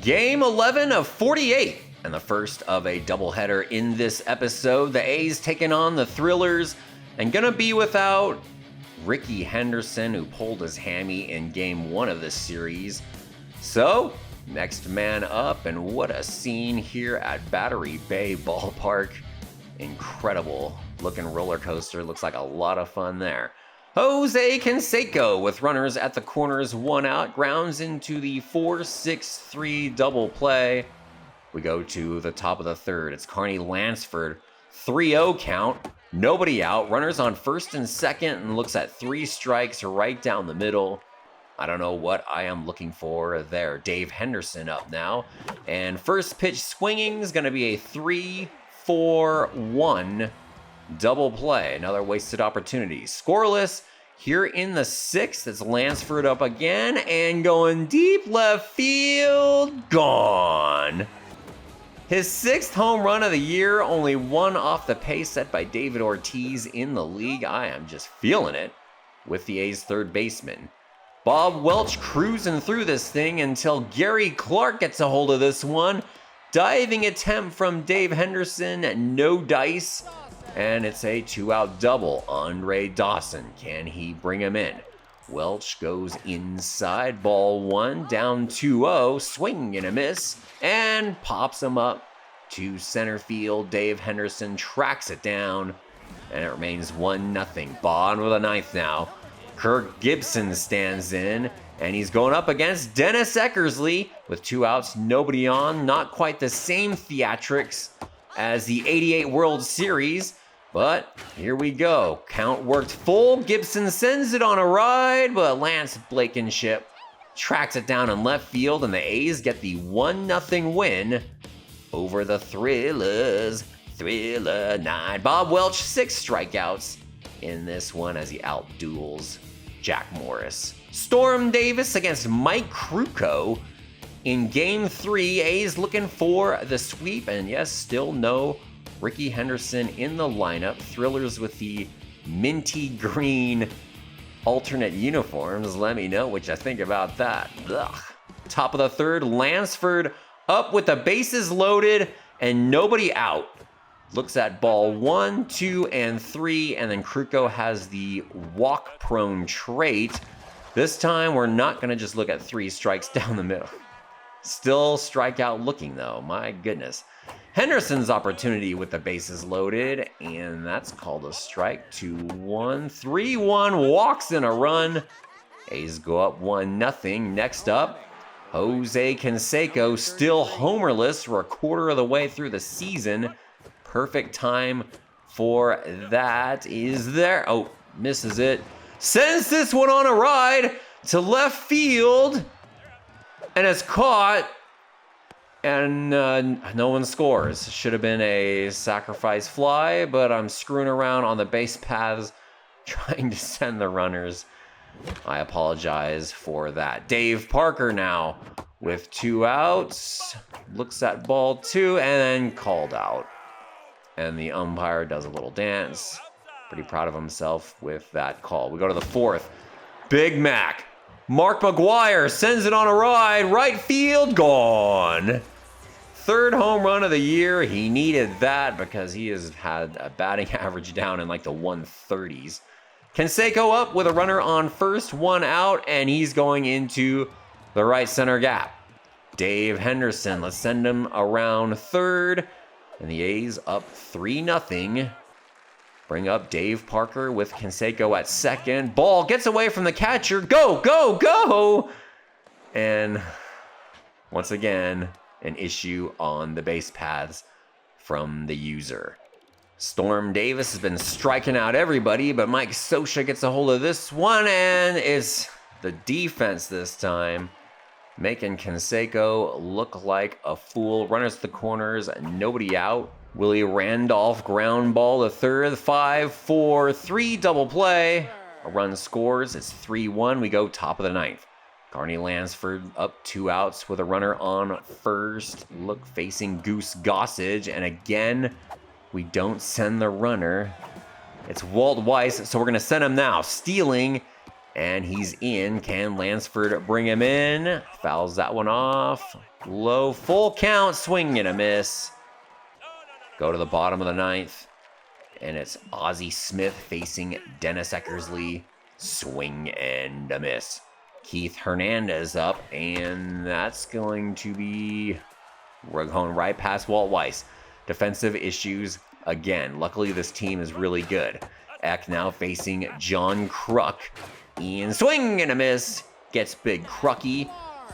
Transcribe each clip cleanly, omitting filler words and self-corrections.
Game 11 of 48, and the first of a doubleheader in this episode. The A's taking on the Thrillers, and gonna be without Rickey Henderson, who pulled his hammy in Game 1 of this series. So, next man up, and what a scene here at Battery Bay Ballpark. Incredible looking roller coaster, looks like a lot of fun there. Jose Canseco with runners at the corners, one out, grounds into the 4-6-3 double play. We go to the top of the third. It's Carney Lansford, 3-0 count, nobody out, runners on first and second, and looks at 3 strikes right down the middle. I don't know what I am looking for there. Dave Henderson up now, and first pitch swinging is going to be a 3-4-1 double play. Another wasted opportunity. Scoreless here in the 6th. It's Lansford up again and going deep left field. Gone. His 6th home run of the year, only one off the pace set by David Ortiz in the league. I am just feeling it with the A's third baseman. Bob Welch cruising through this thing until Gary Clark gets a hold of this one. Diving attempt from Dave Henderson, no dice. And it's a 2-out double. Andre Dawson, can he bring him in? Welch goes inside, ball 1, down 2-0, swing and a miss, and pops him up to center field. Dave Henderson tracks it down, and it remains 1-0. Bond with a 9th now. Kirk Gibson stands in, and he's going up against Dennis Eckersley with 2 outs, nobody on. Not quite the same theatrics as the '88 World Series, but here we go. Count worked full. Gibson sends it on a ride, but Lance Blankenship tracks it down in left field, and the A's get the 1-0 win over the Thrillers. Thriller 9. Bob Welch, 6 strikeouts in this one as he outduels Jack Morris. Storm Davis against Mike Krukow in Game 3. A's looking for the sweep, and yes, still no Rickey Henderson in the lineup. Thrillers with the minty green alternate uniforms. Let me know what you think about that. Ugh. Top of the third, Lansford up with the bases loaded and nobody out. Looks at ball 1, 2, and 3, and then Krukow has the walk-prone trait. This time, we're not going to just look at 3 strikes down the middle. Still strikeout looking, though. My goodness. Henderson's opportunity with the bases loaded, and that's called a strike. 2-1, 3-1, walks in a run. A's go up 1-0. Next up, Jose Canseco, still homerless. We're a quarter of the way through the season. Perfect time for that is there. Oh, misses it. Sends this one on a ride to left field, and it's caught. And no one scores. Should have been a sacrifice fly, but I'm screwing around on the base paths trying to send the runners. I apologize for that. Dave Parker now with 2 outs. Looks at ball 2 and then called out. And the umpire does a little dance. Pretty proud of himself with that call. We go to the 4th. Big Mac. Mark McGwire sends it on a ride. Right field, gone. 3rd home run of the year. He needed that because he has had a batting average down in like the 130s. Canseco up with a runner on first, 1 out, and he's going into the right center gap. Dave Henderson, let's send him around 3rd, and the A's up 3-0. Bring up Dave Parker with Canseco at 2nd. Ball gets away from the catcher. Go, go, go! And once again, an issue on the base paths from the user. Storm Davis has been striking out everybody, but Mike Scioscia gets a hold of this one, and it's the defense this time, making Canseco look like a fool. Runners to the corners, nobody out. Willie Randolph ground ball to 3rd, 5-4-3 double play. A run scores, it's 3-1. We go top of the 9th. Carney Lansford up 2 outs with a runner on first. Look facing Goose Gossage, and again, we don't send the runner. It's Walt Weiss, so we're going to send him now. Stealing, and he's in. Can Lansford bring him in? Fouls that one off. Low full count, swing and a miss. Go to the bottom of the ninth, and it's Ozzie Smith facing Dennis Eckersley. Swing and a miss. Keith Hernandez up, and that's going to be... We're going right past Walt Weiss. Defensive issues again. Luckily, this team is really good. Eck now facing John Kruk. And swing and a miss. Gets Big Crucky.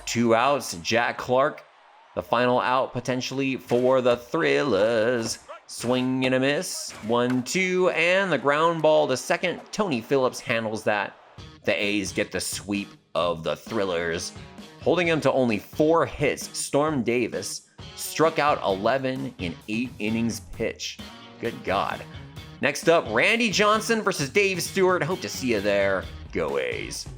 2 outs. Jack Clark. The final out potentially for the Thrillers. Swing and a miss. 1-2. And the ground ball to second. Tony Phillips handles that. The A's get the sweep of the Thrillers. Holding them to only 4 hits. Storm Davis struck out 11 in 8 innings pitched. Good God. Next up, Randy Johnson versus Dave Stewart. Hope to see you there. Go A's.